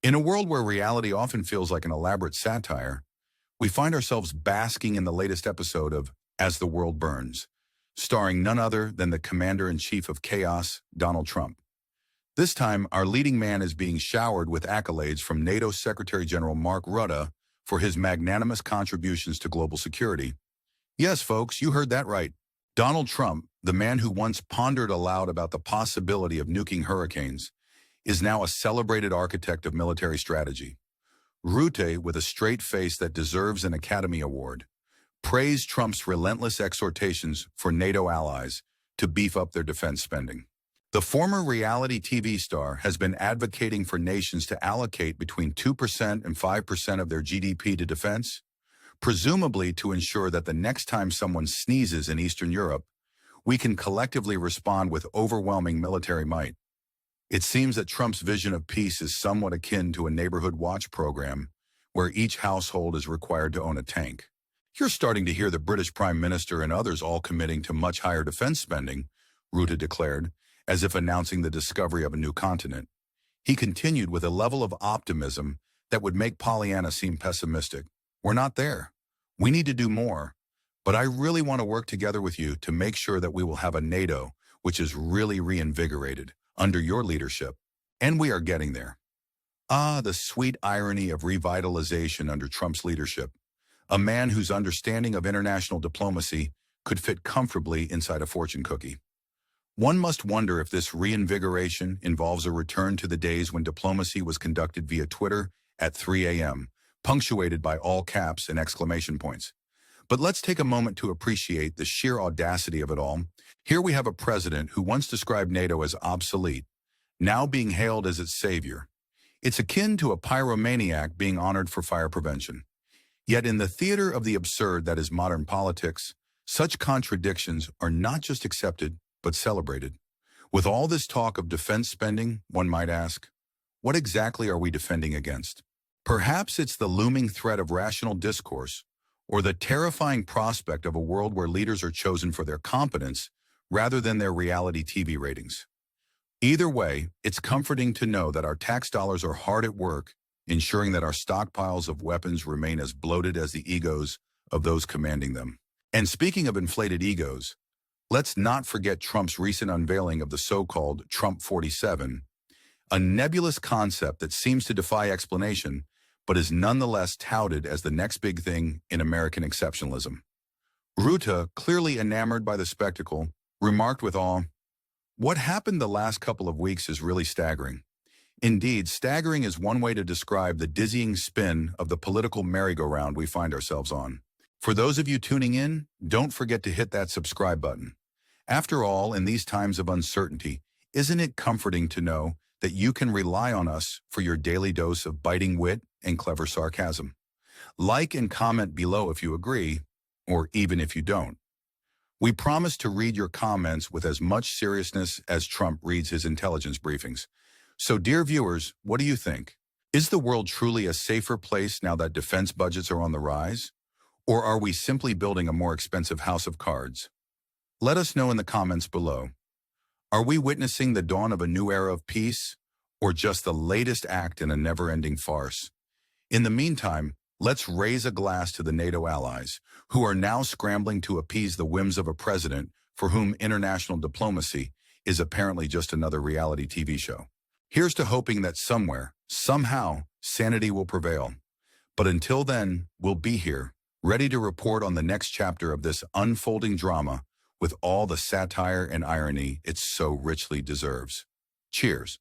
In a world where reality often feels like an elaborate satire, we find ourselves basking in the latest episode of As the World Burns, starring none other than the Commander-in-Chief of Chaos, Donald Trump. This time, our leading man is being showered with accolades from NATO Secretary General Mark Rutte for his magnanimous contributions to global security. Yes, folks, you heard that right. Donald Trump, the man who once pondered aloud about the possibility of nuking hurricanes, is now a celebrated architect of military strategy. Rutte, with a straight face that deserves an Academy Award, praised Trump's relentless exhortations for NATO allies to beef up their defense spending. The former reality TV star has been advocating for nations to allocate between 2% and 5% of their GDP to defense, presumably to ensure that the next time someone sneezes in Eastern Europe, we can collectively respond with overwhelming military might. It seems that Trump's vision of peace is somewhat akin to a neighborhood watch program where each household is required to own a tank. You're starting to hear the British Prime Minister and others all committing to much higher defense spending, Rutte declared, as if announcing the discovery of a new continent. He continued with a level of optimism that would make Pollyanna seem pessimistic. We're not there. We need to do more. But I really want to work together with you to make sure that we will have a NATO which is really reinvigorated under your leadership. And we are getting there. Ah, the sweet irony of revitalization under Trump's leadership. A man whose understanding of international diplomacy could fit comfortably inside a fortune cookie. One must wonder if this reinvigoration involves a return to the days when diplomacy was conducted via Twitter at 3 a.m., punctuated by all caps and exclamation points. But let's take a moment to appreciate the sheer audacity of it all. Here we have a president who once described NATO as obsolete, now being hailed as its savior. It's akin to a pyromaniac being honored for fire prevention. Yet in the theater of the absurd that is modern politics, such contradictions are not just accepted, but celebrated. With all this talk of defense spending, one might ask, what exactly are we defending against? Perhaps it's the looming threat of rational discourse, or the terrifying prospect of a world where leaders are chosen for their competence rather than their reality TV ratings. Either way, it's comforting to know that our tax dollars are hard at work, ensuring that our stockpiles of weapons remain as bloated as the egos of those commanding them. And speaking of inflated egos, let's not forget Trump's recent unveiling of the so-called Trump 47, a nebulous concept that seems to defy explanation, but is nonetheless touted as the next big thing in American exceptionalism. Rutte, clearly enamored by the spectacle, remarked with awe, "What happened the last couple of weeks is really staggering." Indeed, staggering is one way to describe the dizzying spin of the political merry-go-round we find ourselves on. For those of you tuning in, don't forget to hit that subscribe button. After all, in these times of uncertainty, isn't it comforting to know that you can rely on us for your daily dose of biting wit and clever sarcasm? Like and comment below if you agree, or even if you don't. We promise to read your comments with as much seriousness as Trump reads his intelligence briefings. So, dear viewers, what do you think? Is the world truly a safer place now that defense budgets are on the rise? Or are we simply building a more expensive house of cards? Let us know in the comments below. Are we witnessing the dawn of a new era of peace, or just the latest act in a never-ending farce? In the meantime, let's raise a glass to the NATO allies, who are now scrambling to appease the whims of a president for whom international diplomacy is apparently just another reality TV show. Here's to hoping that somewhere, somehow, sanity will prevail. But until then, we'll be here, ready to report on the next chapter of this unfolding drama with all the satire and irony it so richly deserves. Cheers.